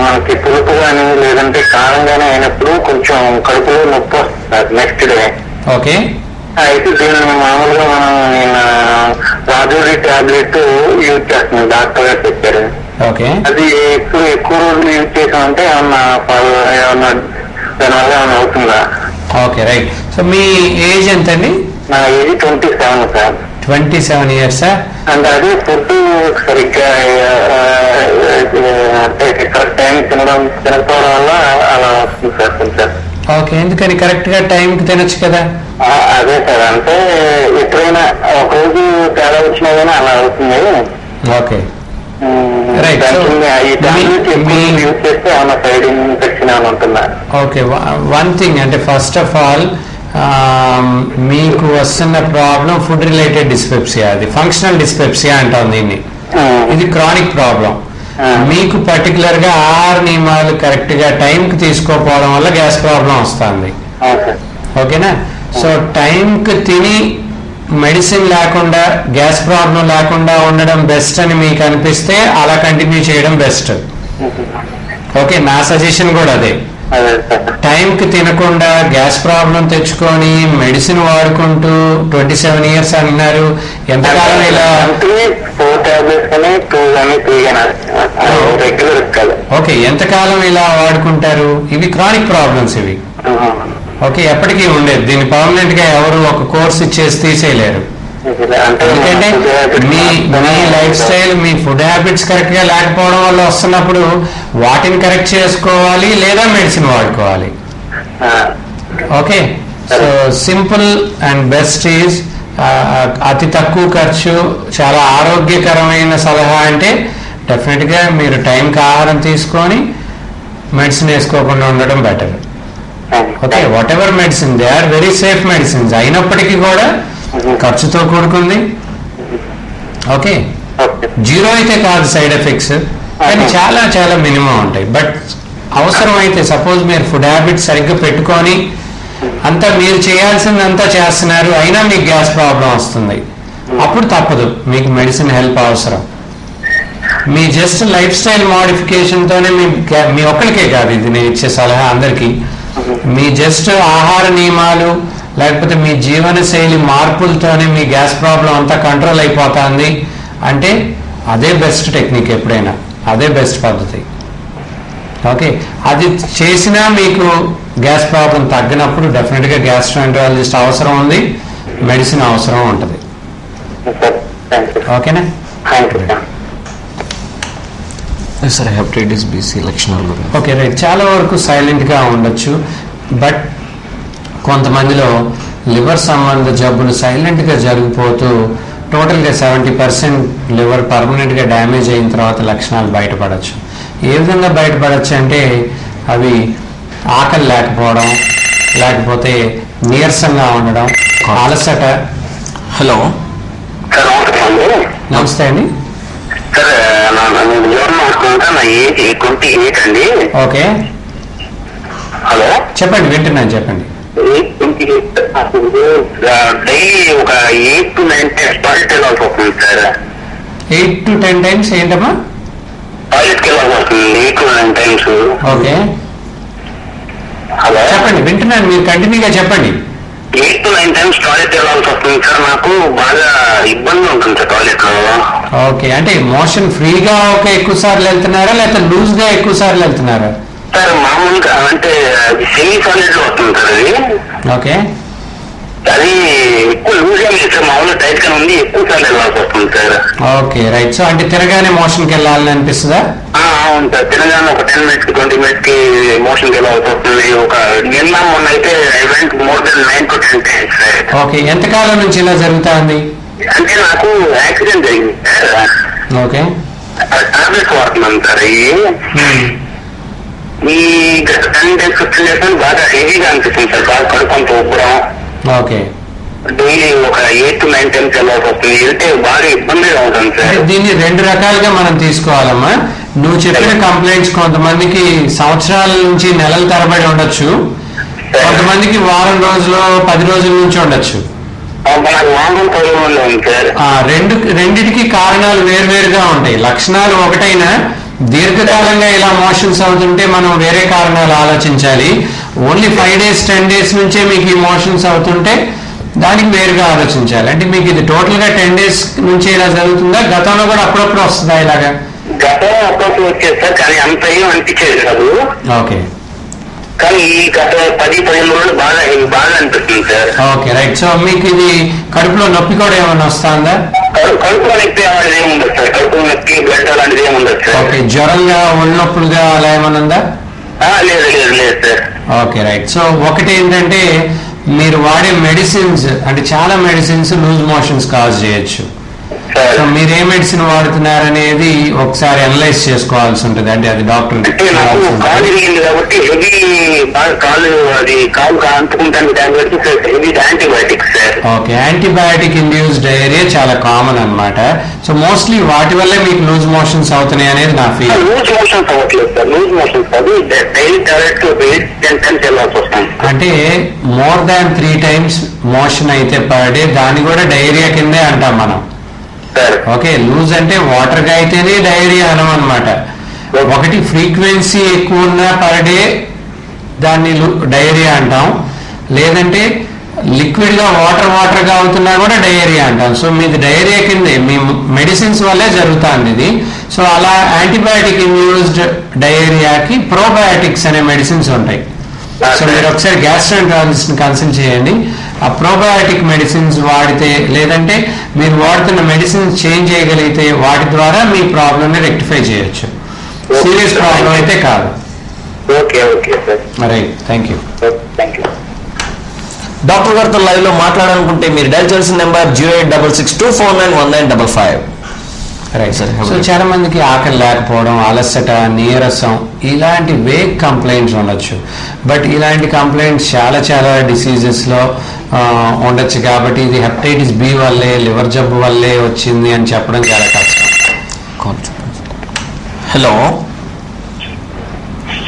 మనకి పులుపు కానీ లేదంటే కారం కానీ అయినప్పుడు కొంచెం కడుపులో నొప్పి వస్తుంది సార్ నెక్స్ట్ డే. ఓకే, అయితే దీన్ని మామూలుగా నేను రాజోడి టాబ్లెట్ యూజ్ చేస్తున్నాను, డాక్టర్ గారు చెప్పారు. ఓకే, అది ఎక్కువ రోజులు యూజ్ చేసామంటే ఏమన్నా దానివల్ల ఏమన్నా అవుతుందా? Okay, right. సో మీ ఏజ్ ఎంత అండి? నా ఏజ్ 27 సార్. 27 years. అంటే అది ఫుడ్ సరిగ్గా టైం తినకపోవడం వల్ల అలా వస్తుంది సార్ కొంచెం. ఓకే, ఎందుకని కరెక్ట్ గా టైంకి తినొచ్చు కదా? అదే సార్, అంటే ఎప్పుడైనా ఒక రోజు తేడా వచ్చినా కానీ అలా అవుతుంది. ఓకే, యూజ్ చేస్తే ఏమన్నా సైడ్ ఇన్ఫెక్షన్ ఏమైనా ఉంటుందా? ఓకే, వన్ థింగ్ అంటే ఫస్ట్ ఆఫ్ ఆల్ మీకు వస్తున్న ప్రాబ్లం ఫుడ్ రిలేటెడ్ డిస్పెప్సియా, అది ఫంక్షనల్ డిస్పెప్సియా అంటాం దీన్ని. ఇది క్రానిక్ ప్రాబ్లం. మీకు పర్టికులర్ గా ఆహార నియమాలు కరెక్ట్ గా టైంకి తీసుకోకపోవడం వల్ల గ్యాస్ ప్రాబ్లం వస్తుంది. ఓకేనా? సో టైంకి తిని మెడిసిన్ లేకుండా గ్యాస్ ప్రాబ్లం లేకుండా ఉండడం బెస్ట్ అని మీకు అనిపిస్తే అలా కంటిన్యూ చేయడం బెస్ట్. ఓకే, నా సజెషన్ కూడా అదే. టైంకి తినకుండా గ్యాస్ ప్రాబ్లం తెచ్చుకొని మెడిసిన్ వాడుకుంటూ 27 years అన్నారు. ఎంతకాలం ఇలా? ఓకే, ఎంతకాలం ఇలా వాడుకుంటారు? ఇవి క్రానిక్ ప్రాబ్లమ్స్ ఇవి. ఓకే, ఎప్పటికీ ఉండేది. దీన్ని పర్మనెంట్ గా ఎవరు ఒక కోర్స్ ఇచ్చేసి తీసేయలేరు. ఎందుకంటే మీ లైఫ్ స్టైల్, మీ ఫుడ్ హ్యాబిట్స్ కరెక్ట్ గా లేకపోవడం వల్ల వస్తున్నప్పుడు వాటిని కరెక్ట్ చేసుకోవాలి లేదా మెడిసిన్ వాడుకోవాలి. Okay, so simple and best is అతి తక్కువ ఖర్చు చాలా ఆరోగ్యకరమైన సలహా అంటే డెఫినెట్గా మీరు టైంకి ఆహారం తీసుకొని మెడిసిన్ వేసుకోకుండా ఉండడం better. Okay, whatever medicine they are very safe medicines, అయినప్పటికీ కూడా ఖర్చుతో కూడుకుంది. ఓకే, జీరో అయితే కాదు సైడ్ ఎఫెక్ట్స్, కానీ చాలా చాలా మినిమం ఉంటాయి. బట్ అవసరం అయితే సపోజ్ మీరు ఫుడ్ హ్యాబిట్స్ సరిగ్గా పెట్టుకొని అంతా మీరు చేయాల్సిందంతా చేస్తున్నారు, అయినా మీకు గ్యాస్ ప్రాబ్లం వస్తుంది, అప్పుడు తప్పదు, మీకు మెడిసిన్ హెల్ప్ అవసరం. మీ జస్ట్ లైఫ్ స్టైల్ మోడిఫికేషన్ తోనే మీ ఒక్కరికే కాదు ఇది నేను ఇచ్చే సలహా అందరికీ. మీ జస్ట్ ఆహార నియమాలు లేకపోతే మీ జీవన శైలి మార్పులతోనే మీ గ్యాస్ ప్రాబ్లం అంతా కంట్రోల్ అయిపోతుంది అంటే అదే బెస్ట్ టెక్నిక్, ఎప్పుడైనా అదే బెస్ట్ పద్ధతి. ఓకే, అది చేసినా మీకు గ్యాస్ ప్రాబ్లం తగ్గినప్పుడు డెఫినెట్గా గ్యాస్ట్రోఎంటరాలజిస్ట్ అవసరం ఉంది, మెడిసిన్ అవసరం ఉంటుంది. ఓకేనా? సార్ హెపటైటిస్ బిసి లక్షణాలు గురించి. ఓకే రైట్, చాలా వరకు సైలెంట్గా ఉండొచ్చు, బట్ కొంతమందిలో లివర్ సంబంధ జబ్బులు సైలెంట్గా జరిగిపోతూ టోటల్గా 70% లివర్ పర్మనెంట్గా డ్యామేజ్ అయిన తర్వాత లక్షణాలు బయటపడచ్చు. ఏ విధంగా బయటపడచ్చు అంటే అవి ఆకలి లేకపోవడం, లేకపోతే నీరసంగా ఉండడం, అలసట. హలో, నమస్తే అండి. ఓకే, హలో చెప్పండి, వింటున్నాను, చెప్పండి. డైలీ ఒక 8 to 9 times టాయిలెట్ వెళ్ళాల్సి వస్తుంది సార్. 8 to 10 times ఏంటమ్మా? టాయిలెట్కి వెళ్ళాల్సి వస్తుంది 8 to 9 times. ఓకే, హలో చెప్పండి, వింటున్నాను, మీరు కంటిన్యూగా చెప్పండి. 8 to 9 times టాయిలెట్ వెళ్ళాల్సి వస్తుంది సార్. నాకు బాగా ఇబ్బంది ఉంటుంది సార్ టాయిలెట్ లో. ఓకే, అంటే మోషన్ ఫ్రీగా ఒక ఎక్కువ సార్లు వెళ్తున్నారా లేకపోతే లూజ్ గా ఎక్కువ సార్లు వెళ్తున్నారా? సార్ మామూలుగా అంటే సెమీ సాలిడ్ లో వస్తుంది సార్ అది. ఓకే, అది ఎక్కువ లూజ్ గా లేదు సార్, మామూలుగా టైట్ గా ఉంది, ఎక్కువ సార్లు వెళ్ళాల్సి వస్తుంది సార్. Okay right. సో అంటే తిరగానే మోషన్కి వెళ్ళాలని అనిపిస్తుందా? అవును సార్, తినగానే ఒక 10 minutes కి 20 minutes కి మోషన్కి వెళ్ళాల్సి వస్తుంది. ఒక నిన్న మొన్న అయితే I went more than 9 to 10 times sir. Okay, ఎంతకాలం నుంచి ఇలా జరుగుతా ఉంది? అంటే నాకు యాక్సిడెంట్ జరిగింది సార్. ఓకే, టాబ్లెట్స్ వాడుతున్నాను సార్. ఈ 10 days 15 days బాగా హెవీగా అనిపిస్తుంది సార్, బాగా కడుపుంత ఉబ్బరం. ఓకే, డైలీ ఒక 8 to 9 times వెళ్ళాల్సి వస్తుంది, వెళ్తే బాగా ఇబ్బందిగా ఉంటుంది సార్. అంటే దీన్ని 2 రకాలుగా మనం తీసుకోవాలమ్మా. నువ్వు చెప్పిన కంప్లైంట్స్ కొంతమందికి సంవత్సరాల నుంచి నెలల తరబడి ఉండొచ్చు, కొంతమందికి వారం రోజులు 10 రోజుల నుంచి ఉండొచ్చు. రెండిటికి కారణాలు వేరువేరుగా ఉంటాయి. లక్షణాలు ఒకటైనా దీర్ఘకాలంగా ఇలా మోషన్స్ అవుతుంటే మనం వేరే కారణాలు ఆలోచించాలి. ఓన్లీ 5 days 10 days నుంచే మీకు ఈ మోషన్స్ అవుతుంటే దానికి వేరుగా ఆలోచించాలి. అంటే మీకు ఇది టోటల్ గా 10 days నుంచి ఇలా జరుగుతుందా? గతంలో కూడా అప్పుడప్పుడు వస్తుందా ఇలాగా? గతంలో అప్పుడప్పుడు వచ్చేది సార్, కానీ అంత ఏం అనిపించేది కాదు. ఓకే, కానీ ఈ గత 10-15 రోజులు బాగా అనిపిస్తుంది సార్. Okay right. సో మీకు ఇది కడుపులో నొప్పి కూడా ఏమైనా వస్తుందా? కడుపులో నొప్పి అలాంటిది ఏమి ఉండదు సార్, కడుపులో నొప్పి బ్లడ్ అలాంటిది ఏమి ఉండదు సార్. ఓకే, జ్వరంగా ఒళ్ళొప్పులుగా అలా ఏమైనా ఉందా? లేదు సార్. Okay right. సో ఒకటి ఏంటంటే మీరు వాడే మెడిసిన్స్, అంటే చాలా మెడిసిన్స్ లూజ్ మోషన్స్ కాజ్ చేయొచ్చు. సో మీరు ఏ మెడిసిన్ వాడుతున్నారు అనేది ఒకసారి అనలైజ్ చేసుకోవాల్సి ఉంటుంది. అంటే అది డాక్టర్ కాలు ఇరిగింది కాబట్టి హెవీ బాగా కాలు అంటుకుంటాను antibiotics sir. Okay, antibiotic induce diarrhoea చాలా కామన్ అన్నమాట. సో మోస్ట్లీ వాటి వల్లే మీకు లూజ్ మోషన్స్ అవుతున్నాయి అనేది నా ఫీల్. లూజ్ మోషన్స్ అవ్వట్లేదు సార్, లూజ్ మోషన్స్ కాదు, డైలీ టాబ్లెట్ 8-10 times వెళ్ళాల్సి వస్తుంది. అంటే మోర్ దాన్ 3 times మోషన్ అయితే పర్ డే, దాన్ని కూడా డయేరియా కిందే అంటాం మనం. ఓకే, లూజ్ అంటే వాటర్ గా అయితేనే డయేరియా అనమాట. ఒకటి ఫ్రీక్వెన్సీ ఎక్కువ ఉన్నా పర్ డే దాన్ని డయేరియా అంటాం, లేదంటే లిక్విడ్ గా వాటర్ గా అవుతున్నా కూడా డయేరియా అంటాం. సో మీది డయేరియా కిందే, మీ మెడిసిన్స్ వల్లే జరుగుతుంది ఇది. సో అలా యాంటీబయాటిక్ ఇండ్యూస్డ్ డయేరియాకి ప్రోబయాటిక్స్ అనే మెడిసిన్స్ ఉంటాయి. సో మీరు ఒకసారి గ్యాస్ట్రోఎంటరాలజిస్ట్ ని కన్సల్ట్ చేయండి. ఆ ప్రోబయాటిక్ మెడిసిన్స్ వాడితే, లేదంటే మీరు వాడుతున్న మెడిసిన్స్ చేంజ్ చేయగలిగితే వాటి ద్వారా మీ ప్రాబ్లమ్ ని రెక్టిఫై చేయొచ్చు. సీరియస్ ప్రాబ్లం అయితే కాదు. Okay sir. Right, thank you. Doctor గారితో లైవ్ లో మాట్లాడాలనుకుంటే మీరు డైల్ చేయాల్సిన నెంబర్ 08662491955. Right sir. సో చాలా మందికి ఆకలి లేకపోవడం, అలసట, నీరసం ఇలాంటి వేగ్ కంప్లైంట్స్ ఉండొచ్చు. బట్ ఇలాంటి కంప్లైంట్స్ చాలా చాలా డిసీజెస్ లో ఉండొచ్చు. కాబట్టి ఇది హెపటైటిస్ బి వల్లే, లివర్ జబ్బు వల్లే వచ్చింది అని చెప్పడం చాలా కష్టం. హలో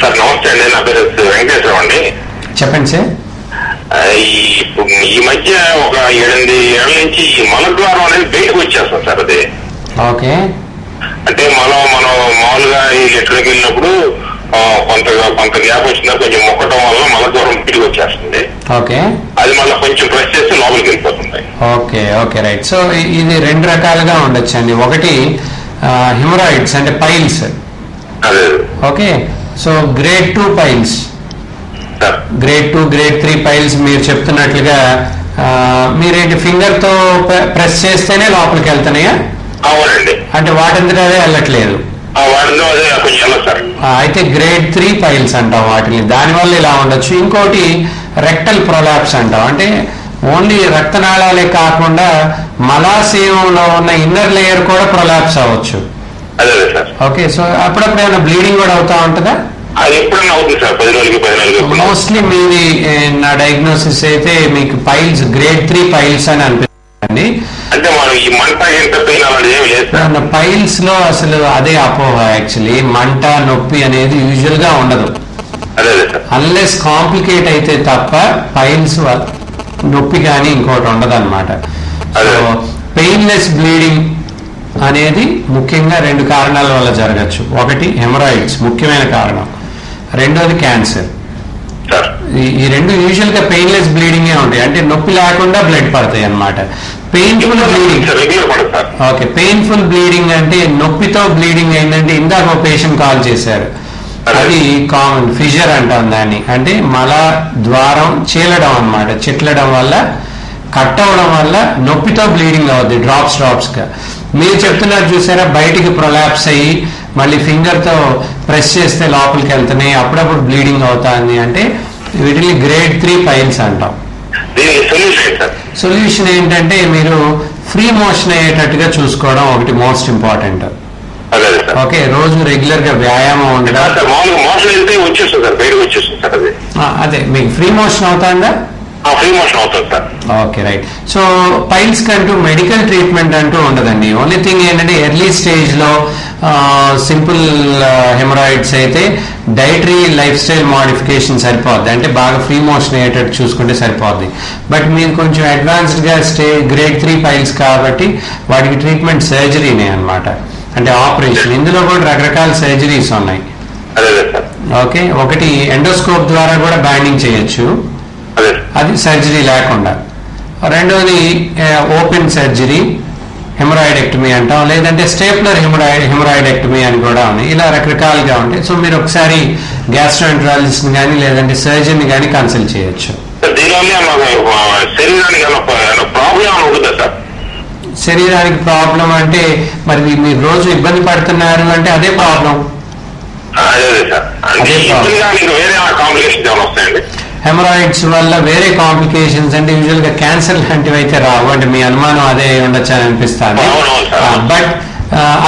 సార్, నమస్తే అండి. నా పేరు వెంకటేశ్వరం అండి. చెప్పండి సార్. ఈ మధ్య ఒక 7-8 ఏళ్ల నుంచి ఈ మలద్వారం అనేది బయటకు వచ్చేస్తాం సార్. అది ఓకే. అంటే మనం మామూలుగా ఈ లెటర్కి వెళ్ళినప్పుడు కొంత గ్యాప్ వచ్చినా కొంచెం మొక్కటం వల్ల మలద్వారం బయటకు వచ్చేస్తుంది. ఓకే. అది మళ్ళీ కొంచెం ప్రెస్ చేస్తే లోపలికి వెళ్ళిపోతుంది. Okay okay right. సో ఇది 2 రకాలుగా ఉండొచ్చు అండి. ఒకటి హిమరాయిడ్స్ అంటే పైల్స్. అదే. Okay. So grade 2 piles, grade 2, grade 3 piles మీరు చెప్తున్నట్లుగా మీరేంటి ఫింగర్ తో ప్రెస్ చేస్తేనే లోపలికి వెళ్తున్నాయా? అవునండి. అంటే వాటింతట అదే వెళ్ళట్లేదు. అయితే గ్రేడ్ 3 పైల్స్ అంటాం వాటిని. దానివల్ల ఇలా ఉండొచ్చు. ఇంకోటి రెక్టల్ ప్రొలాప్స్ అంటాం. అంటే ఓన్లీ రక్తనాళాలే కాకుండా మలాశయంలో ఉన్న ఇన్నర్ లేయర్ కూడా ప్రొలాప్స్ అవ్వచ్చు. ఓకే. సో అప్పుడప్పుడు ఏమైనా బ్లీడింగ్ కూడా అవుతా ఉంటుందా? మోస్ట్లీ మీది నా డయాగ్నోసిస్ అయితే మీకు పైల్స్ గ్రేడ్ 3 పైల్స్ అని అనిపిస్తుంది. పైల్స్ లో అసలు అదే అపోహ. యాక్చువల్లీ మంట, నొప్పి అనేది యూజువల్ గా ఉండదు. అన్లెస్ కాంప్లికేట్ అయితే తప్ప పైల్స్ నొప్పి కానీ ఇంకోటి ఉండదు అనమాట. సో పెయిన్లెస్ బ్లీడింగ్ అనేది ముఖ్యంగా 2 కారణాల వల్ల జరగచ్చు. ఒకటి హెమరాయిడ్స్ ముఖ్యమైన కారణం, రెండోది క్యాన్సర్. ఈ 2 యూజువల్ గా పెయిన్లెస్ బ్లీడింగ్ ఉంటాయి. అంటే నొప్పి లేకుండా బ్లడ్ పడతాయి అన్నమాట. Painful bleeding. Okay. Painful bleeding అంటే నొప్పితో బ్లీడింగ్ అయిందంటే ఇందాక ఒక పేషెంట్ కాల్ చేశారు, అది కామన్ ఫిజర్ అంటాం దాన్ని. అంటే మల ద్వారం చీలడం అన్నమాట. చిట్లడం వల్ల, కట్ అవడం వల్ల నొప్పితో బ్లీడింగ్ అవుద్ది డ్రాప్స్ గా. మీరు చెప్తున్నారు చూసారా, బయటికి ప్రొలాప్స్ అయ్యి మళ్ళీ ఫింగర్ తో ప్రెస్ చేస్తే లోపలికి వెళ్తున్నాయి, అప్పుడప్పుడు బ్లీడింగ్ అవుతుంది. అంటే వీటిని గ్రేడ్ 3 పైల్స్ అంటాం. సొల్యూషన్ ఏంటంటే మీరు ఫ్రీ మోషన్ అయ్యేటట్టుగా చూసుకోవడం ఒకటి మోస్ట్ ఇంపార్టెంట్. ఓకే. రోజు రెగ్యులర్ గా వ్యాయామం ఉండడం. అదే మీకు ఫ్రీ మోషన్ అవుతుందా? Okay right. సో పైల్స్ కంటూ మెడికల్ ట్రీట్మెంట్ అంటూ ఉండదండి. ఓన్లీ థింగ్ ఏంటంటే ఎర్లీ స్టేజ్ లో సింపుల్ హెమరాయిడ్స్ అయితే డైటరీ లైఫ్ స్టైల్ మోడిఫికేషన్ సరిపోద్ది. అంటే బాగా ఫ్రీ మోషన్ అయ్యేటట్టు చూసుకుంటే సరిపోద్ది. బట్ మీరు కొంచెం అడ్వాన్స్డ్ గా గ్రేడ్ 3 పైల్స్ కాబట్టి వాటికి ట్రీట్మెంట్ సర్జరీనే అనమాట. అంటే ఆపరేషన్. ఇందులో కూడా రకరకాల సర్జరీస్ ఉన్నాయి. ఓకే. ఒకటి ఎండోస్కోప్ ద్వారా కూడా బ్యాండింగ్ చేయొచ్చు, అది సర్జరీ లేకుండా. రెండోది ఓపెన్ సర్జరీ, హెమరాయిడెక్టమీ అంటాం. లేదంటే స్టేప్లర్ హెమరాయిడెక్టమీ అని కూడా ఉన్నాయి. ఇలా రకరకాలుగా ఉంటాయి. సో మీరు ఒకసారి గ్యాస్ట్రోఎంట్రాలజిస్ట్ కానీ లేదంటే సర్జన్ కానీ కన్సల్ట్ చేయొచ్చు. శరీరానికి ప్రాబ్లం అంటే మరి మీరు రోజు ఇబ్బంది పడుతున్నారు అంటే అదే ప్రాబ్లం. హెమరాయిడ్స్ వల్ల వేరే కాంప్లికేషన్స్ అంటే యూజువల్ గా క్యాన్సర్ లాంటివి అయితే రావు. అంటే మీ అనుమానం అదే ఉండొచ్చు అని అనిపిస్తాను. బట్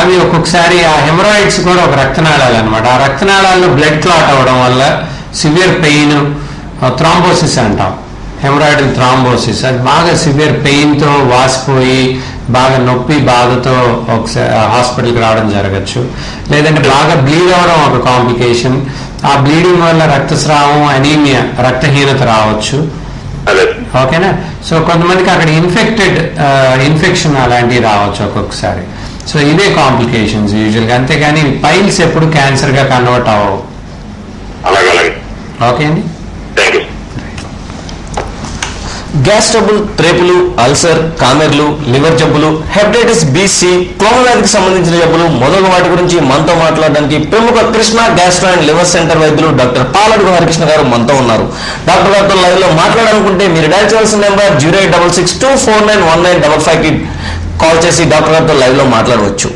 అవి ఒక్కొక్కసారి ఆ హెమరాయిడ్స్ కూడా ఒక రక్తనాళాలు అనమాట. ఆ రక్తనాళాల్లో బ్లడ్ క్లాట్ అవడం వల్ల సివియర్ పెయిన్, థ్రాంబోసిస్ అంటాం, హెమరాయిడల్ థ్రాంబోసిస్. అది బాగా సివియర్ పెయిన్ తో వాసిపోయి బాగా నొప్పి బాధతో ఒకసారి హాస్పిటల్కి రావడం జరగచ్చు. లేదంటే బాగా బ్లీడ్ అవడం ఒక కాంప్లికేషన్. ఆ బ్లీడింగ్ వల్ల రక్తస్రావం, అనీమియా, రక్తహీనత రావచ్చు. ఓకేనా. సో కొంతమందికి అక్కడ ఇన్ఫెక్షన్ అలాంటివి రావచ్చు ఒక్కొక్కసారి. సో ఇవే కాంప్లికేషన్స్ యూజువల్గా. అంతేగాని పైల్స్ ఎప్పుడు క్యాన్సర్ గా కన్వర్ట్ అవ్వవు. ఓకే అండి. గ్యాస్ ట్రబుల్, త్రేపులు, అల్సర్, కామెర్లు, లివర్ జబ్బులు, హెపటైటిస్ బి-సి, క్లోన్ వ్యాధికి సంబంధించిన జబ్బులు మొదలగు వాటి గురించి మనతో మాట్లాడడానికి ప్రముఖ Krishna gastro and liver centre వైద్యులు డాక్టర్ పాలడుగు హరికృష్ణ గారు మనతో ఉన్నారు. డాక్టర్ గారితో లైవ్ లో మాట్లాడాలనుకుంటే మీరు డైల్ చేయాల్సిన నెంబర్ 08662491955 కి కాల్ చేసి డాక్టర్ గారితో లైవ్ లో మాట్లాడవచ్చు.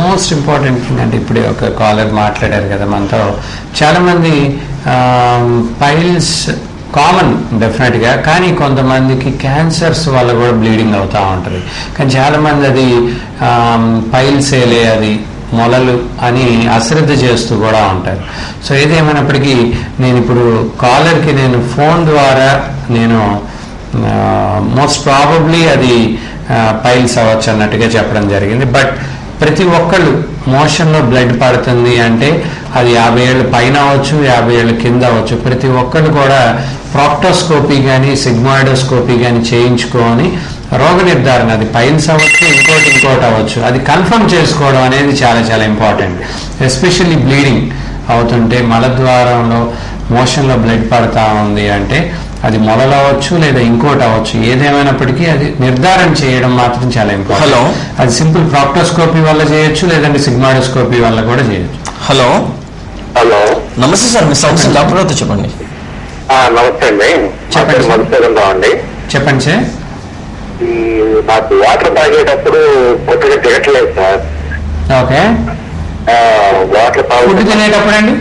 మోస్ట్ ఇంపార్టెంట్ థింగ్ అంటే ఇప్పుడే ఒక కాలర్ మాట్లాడారు కదా మనతో, చాలా మంది పైల్స్ కామన్ డెఫినెట్ గా. కానీ కొంతమందికి క్యాన్సర్స్ వల్ల కూడా బ్లీడింగ్ అవుతా ఉంటుంది. కానీ చాలా మంది అది పైల్సేలే, అది మొలలు అని అశ్రద్ధ చేస్తూ కూడా ఉంటారు. సో ఏదేమైనప్పటికీ నేను ఇప్పుడు కాలర్కి నేను ఫోన్ ద్వారా నేను మోస్ట్ ప్రాబబ్లీ అది పైల్స్ అవ్వచ్చు అన్నట్టుగా చెప్పడం జరిగింది. బట్ ప్రతి ఒక్కళ్ళు మోషన్లో బ్లడ్ పడుతుంది అంటే అది 50 ఏళ్ళ పైన అవ్వచ్చు, 50 ఏళ్ళ కింద అవ్వచ్చు. ప్రతి ఒక్కళ్ళు కూడా ప్రాక్టోస్కోపీ కానీ సిగ్మాయిడోస్కోపీ కానీ చేయించుకొని రోగ నిర్ధారణ, అది పైల్స్ అవ్వచ్చు, ఇంకోటి అవ్వచ్చు, అది కన్ఫర్మ్ చేసుకోవడం అనేది చాలా చాలా ఇంపార్టెంట్. ఎస్పెషల్లీ బ్లీడింగ్ అవుతుంటే మలద్వారంలో మోషన్లో బ్లడ్ పడతా ఉంది అంటే అది మొలలు అవ్వచ్చు లేదా ఇంకోటి అవ్వచ్చు. ఏదేమైనప్పటికీ అది నిర్ధారణ చేయడం మాత్రం చాలా ఇంపార్టెంట్. హలో, అది సింపుల్ ప్రాక్టోస్కోపీ వల్ల చేయొచ్చు, లేదంటే సిగ్మాయిడోస్కోపీ వల్ల కూడా చేయొచ్చు. హలో హలో, నమస్తే సార్, మీ సమస్య డాక్టర్ గారితో చెప్పండి. నమస్తే అండి. చెప్పండి. మధుసూదన్ రావు అండి. చెప్పండి సార్. నాకు వాటర్ తాగేటప్పుడు పొట్టుగా తిరగట్లేదు సార్. ఓకే, వాటర్ ఫుడ్ తినేటప్పుడు అండి,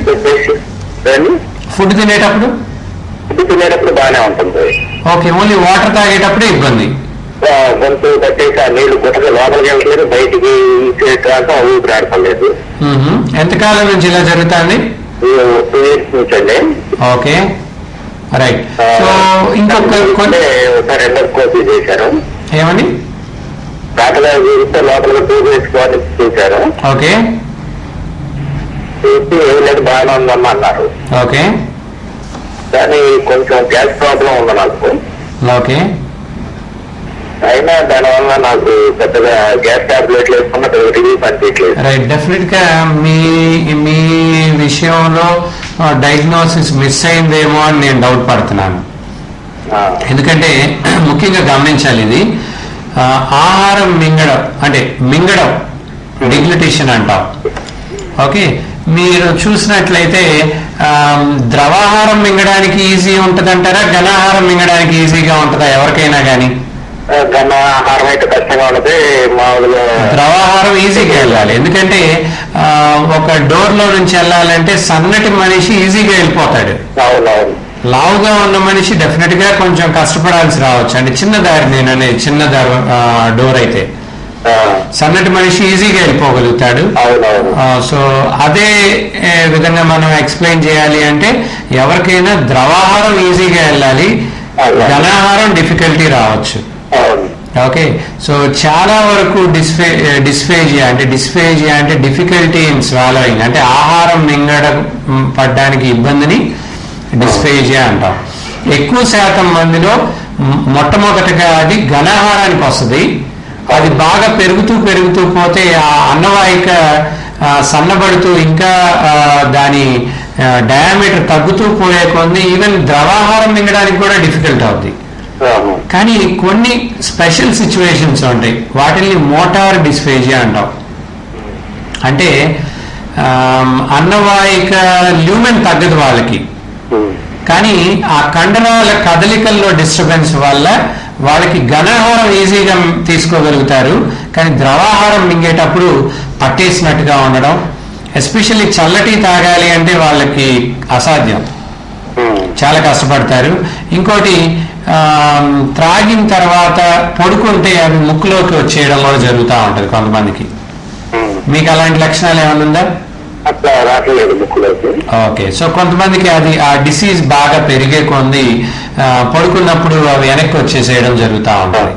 ఫుడ్ తినేటప్పుడు తినేటప్పుడు బాగానే ఉంటుంది. ఓకే, ఓన్లీ వాటర్ తాగేటప్పుడే ఇబ్బంది. గొంతు కట్టేసి ఆ నీళ్లు గుట్టగా లోపలికి వెళ్ళట్లేదు, బయటికి ఊపిరి ఆడలేదు. ఎంతకాలం నుంచి ఇలా జరుగుతుంది? 2 years నుంచి అండి. Okay, right. సో ఇంకొక ఒకసారి ఎండోస్కోపీ చేశారు. ఏమని డాక్టర్ గారు చూస్తే లోపలికి 2 days చూశారు. ఓకే, చూసి ఏం లేదు బాగానే ఉందమ్మా అన్నారు. ఓకే, కానీ కొంచెం గ్యాస్ ప్రాబ్లం ఉంది నాకు. ఓకే, అయినా దానివల్ల నాకు పెద్దగా గ్యాస్ టాబ్లెట్లు వేసుకున్న రిలీఫ్ అనిపించలేదు. రైట్. డెఫినెట్ గా మీ విషయంలో డయాగ్నోసిస్ మిస్ అయిందేమో అని నేను డౌట్ పడుతున్నాను. ఎందుకంటే ముఖ్యంగా గమనించాలి, ఇది ఆహారం మింగడం డిగ్లిటేషన్ అంటాం. ఓకే, మీరు చూసినట్లయితే ద్రవాహారం మింగడానికి ఈజీ ఉంటుంది అంటారా, ఘనాహారం మింగడానికి ఈజీగా ఉంటుందా ఎవరికైనా కానీ? ఘనాహారం అయితే కష్టంగా ఉంటుంది. మామూలుగా ద్రవాహారం ఈజీగా వెళ్ళాలి. ఎందుకంటే ఒక డోర్ లో నుంచి వెళ్ళాలంటే సన్నటి మనిషి ఈజీగా వెళ్ళిపోతాడు. అవునవును. లావుగా ఉన్న మనిషి డెఫినెట్ గా కొంచెం కష్టపడాల్సి రావచ్చు. అంటే చిన్న దారి, నేను అనేది చిన్న డోర్ అయితే సన్నటి మనిషి ఈజీగా వెళ్ళిపోగలుగుతాడు. సో అదే విధంగా మనం ఎక్స్ప్లెయిన్ చేయాలి అంటే ఎవరికైనా ద్రవాహారం ఈజీగా వెళ్ళాలి, ఘనాహారం డిఫికల్టీ రావచ్చు. ఓకే, సో చాలా వరకు డిస్ఫేజియా అంటే డిఫికల్టీ ఇన్ స్వాలోయింగ్, అంటే ఆహారం మింగడం పడడానికి ఇబ్బందిని డిస్ఫేజియా అంటాం. ఎక్కువ శాతం మందిలో మొట్టమొదటిగా అది ఘనాహారానికి వస్తుంది. అది బాగా పెరుగుతూ పోతే ఆ అన్నవాహిక సన్నబడుతూ ఇంకా దాని డయామీటర్ తగ్గుతూ పోయే కొన్ని ఈవెన్ ద్రవాహారం మింగడానికి కూడా డిఫికల్ట్ అవుతుంది. కానీ కొన్ని స్పెషల్ సిచ్యువేషన్స్ ఉంటాయి, వాటిని మోటార్ డిస్ఫేజియా అంటాం. అంటే అన్నవాహిక ల్యూమెన్ తగ్గదు వాళ్ళకి, కానీ ఆ కండరాల కదలికల్లో డిస్టర్బెన్స్ వల్ల వాళ్ళకి ఘనాహారం ఈజీగా తీసుకోగలుగుతారు, కానీ ద్రవాహారం మింగేటప్పుడు పట్టేసినట్టుగా ఉండడం. ఎస్పెషల్లీ చల్లటి తాగాలి అంటే వాళ్ళకి అసాధ్యం, చాలా కష్టపడతారు. ఇంకోటి త్రాగిన తర్వాత పడుకుంటే అవి ముక్కులోకి వచ్చేయడం కూడా జరుగుతూ ఉంటుంది కొంతమందికి. మీకు అలాంటి లక్షణాలు ఏమైనా ఉందా? ఓకే, సో కొంతమందికి అది ఆ డిసీజ్ బాగా పెరిగే కొంది పడుకున్నప్పుడు అవి వెనక్కి వచ్చేసేయడం జరుగుతూ ఉంటుంది.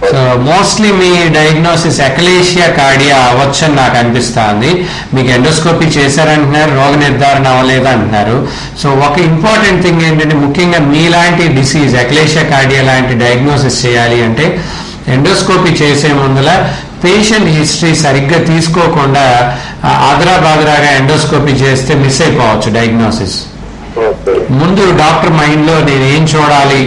సో మోస్ట్లీ మీ డయాగ్నోసిస్ ఎకలేషియా కార్డియా అవ్వచ్చని నాకు అనిపిస్తుంది. మీకు ఎండోస్కోపీ చేశారంటున్నారు, రోగ నిర్ధారణ అవ్వలేదు అంటున్నారు. సో ఒక ఇంపార్టెంట్ థింగ్ ఏంటంటే, ముఖ్యంగా మీలాంటి డిసీజ్ ఎకలేషియా కార్డియా లాంటి డయాగ్నోసిస్ చేయాలి అంటే ఎండోస్కోపీ చేసే ముందల పేషెంట్ హిస్టరీ సరిగ్గా తీసుకోకుండా ఆదరాబాదరాగా ఎండోస్కోపీ చేస్తే మిస్ అయిపోవచ్చు డయాగ్నోసిస్. ముందు డాక్టర్ మైండ్ లో నేనేం చూడాలి,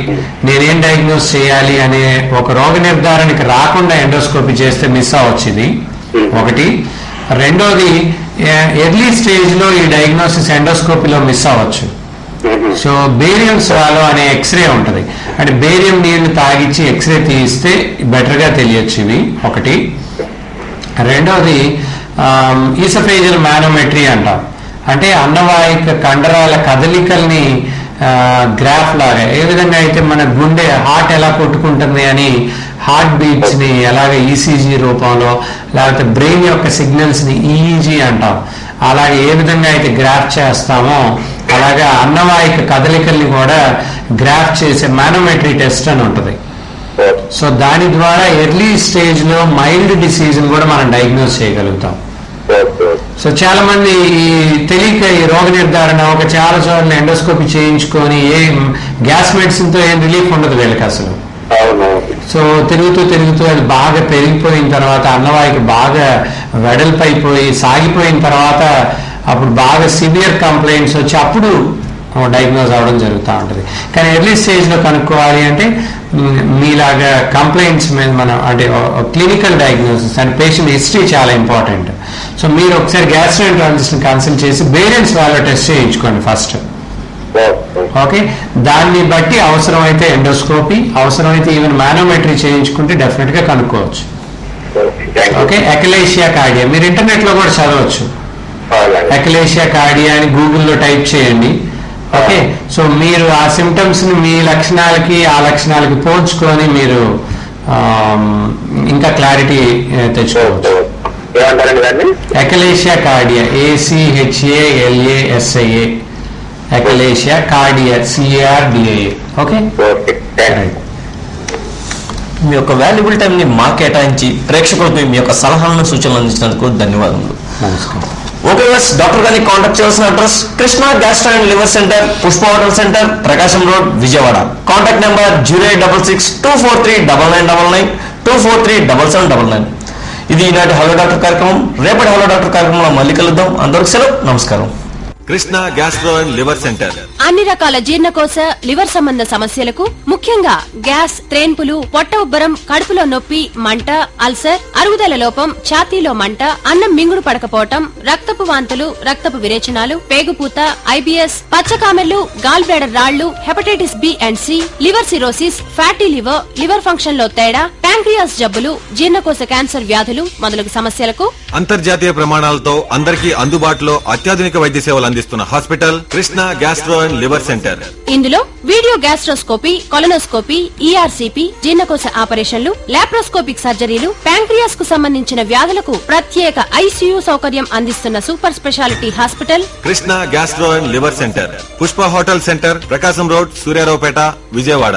నేనేం డయాగ్నోస్ చేయాలి అనే ఒక రోగ నిర్ధారణకి రాకుండా ఎండోస్కోపీ చేస్తే మిస్ అవ్వచ్చు. ఇది ఒకటి. రెండోది, ఎర్లీ స్టేజ్ లో ఈ డయాగ్నోసిస్ ఎండోస్కోపీలో మిస్ అవ్వచ్చు. సో బేరియం స్వాలో అనే ఎక్స్రే ఉంటుంది, అంటే బేరియం నీళ్లు తాగిచ్చి ఎక్స్రే తీయిస్తే బెటర్ గా తెలియచ్చు ఇవి ఒకటి. రెండోది ఈసోఫేజియల్ మానోమెట్రీ అంటాం, అంటే అన్నవాహిక కండరాల కదలికల్ని గ్రాఫ్ లాగా, ఏ విధంగా అయితే మన గుండె హార్ట్ ఎలా కొట్టుకుంటుంది అని హార్ట్ బీట్స్ ని ఎలాగ ఈసీజీ రూపంలో, లేకపోతే బ్రెయిన్ యొక్క సిగ్నల్స్ ని ఈఈజీ అంటాం, అలాగే ఏ విధంగా అయితే గ్రాఫ్ చేస్తామో అలాగా అన్నవాహిక కదలికల్ని కూడా గ్రాఫ్ చేసే మానోమెట్రీ టెస్ట్ అని ఉంటుంది. సో దాని ద్వారా ఎర్లీ స్టేజ్ లో మైల్డ్ డిసీజ్ కూడా మనం డయాగ్నోస్ చేయగలుగుతాం. సో చాలా మంది ఈ తెలియక ఈ రోగ నిర్ధారణ ఒక చాలా చోట్ల ఎండోస్కోపీ చేయించుకొని ఏ గ్యాస్ మెడిసిన్ తో ఏం రిలీఫ్ ఉండదు వీళ్ళకి అసలు. సో తిరుగుతూ అది బాగా పెరిగిపోయిన తర్వాత అన్నవాహిక బాగా వెడల్పైపోయి సాగిపోయిన తర్వాత అప్పుడు బాగా సివియర్ కంప్లైంట్స్ వచ్చి అప్పుడు డయాగ్నోజ్ అవడం జరుగుతూ ఉంటుంది. కానీ ఎర్లీ స్టేజ్ లో కనుక్కోవాలి అంటే మీలాగా కంప్లైంట్స్ మీద మనం అంటే clinical diagnosis and patient history చాలా ఇంపార్టెంట్. సో మీరు ఒకసారి గ్యాస్ట్రోఎంట్రాలజిస్ట్ ని కన్సల్ట్ చేసి బేరియన్స్ వాళ్ళ టెస్ట్ చేయించుకోండి ఫస్ట్. ఓకే, దాన్ని బట్టి అవసరమైతే ఎండోస్కోపీ, అవసరమైతే ఈవెన్ మానోమెట్రీ చేయించుకుంటే డెఫినెట్ గా కనుక్కోవచ్చు. ఓకే, ఎకలేషియా కార్డియా మీరు ఇంటర్నెట్ లో కూడా చదవచ్చు. ఎకలేషియా కార్డియా అని గూగుల్లో టైప్ చేయండి. ఓకే, సో మీరు ఆ సిమ్టమ్స్ ని మీ లక్షణాలకి ఆ లక్షణాలకి పోల్చుకొని మీరు ఇంకా క్లారిటీ తెచ్చుకోవచ్చు. Achalasia cardia, ACHALASIA, achalasia cardia, CARDIA. Okay, మీ యొక్క వాల్యుబుల్ టైం ని మా కేటాయించి ప్రేక్షకులకు మీ యొక్క సలహాలను సూచనలు అందించినందుకు ధన్యవాదములు. నమస్కారం. ఓకే, డాక్టర్ గారిని కాంటాక్ట్ చేయాల్సిన address Krishna gastro and liver centre, Pushpa hotel centre, Prakasam road, Vijayawada. Contact number 0866-243-9999, 243-7799. ఇది ఈనాటి హలో డాక్టర్ కార్యక్రమం. రేపటి హలో డాక్టర్ కార్యక్రమంలో మళ్ళీ కలుద్దాం. అందరికి సెలవు, నమస్కారం. Krishna gastro and liver centre అన్ని రకాల జీర్ణకోశ లివర్ సంబంధ సమస్యలకు ముఖ్యంగా గ్యాస్, త్రేన్పులు, పొట్ట ఉబ్బరం, కడుపులో నొప్పి, మంట, అల్సర్, అరుగుదల లోపం, ఛాతీలో మంట, అన్నం మింగుడు పడకపోవటం, రక్తపు వాంతులు, రక్తపు విరేచనాలు, పేగుపూత, IBS, పచ్చకామెర్లు, గాల్ బ్లాడర్ రాళ్లు, hepatitis B and C, liver cirrhosis, fatty liver, liver function లో తేడా, ప్యాంక్రియాస్ జబ్బులు, జీర్ణకోశ క్యాన్సర్ వ్యాధులు మొదలగు సమస్యలకు అంతర్జాతీయ ప్రమాణాలతో అందరికీ అందుబాటులో అత్యాధునిక వైద్య సేవలు అందిస్తున్న hospital Krishna gastro and liver centre. ఇందులో వీడియో గ్యాస్ట్రోస్కోపీ, కొలనోస్కోపీ, ERCP, జీర్ణకోశ ఆపరేషన్లు, లాప్రోస్కోపిక్ సర్జరీలు, ప్యాంక్రియాస్ కు సంబంధించిన వ్యాధులకు ప్రత్యేక ICU సౌకర్యం అందిస్తున్న super speciality hospital Krishna gastro and liver centre, Pushpa hotel centre, Prakasam road, Suryaraopeta, Vijayawada.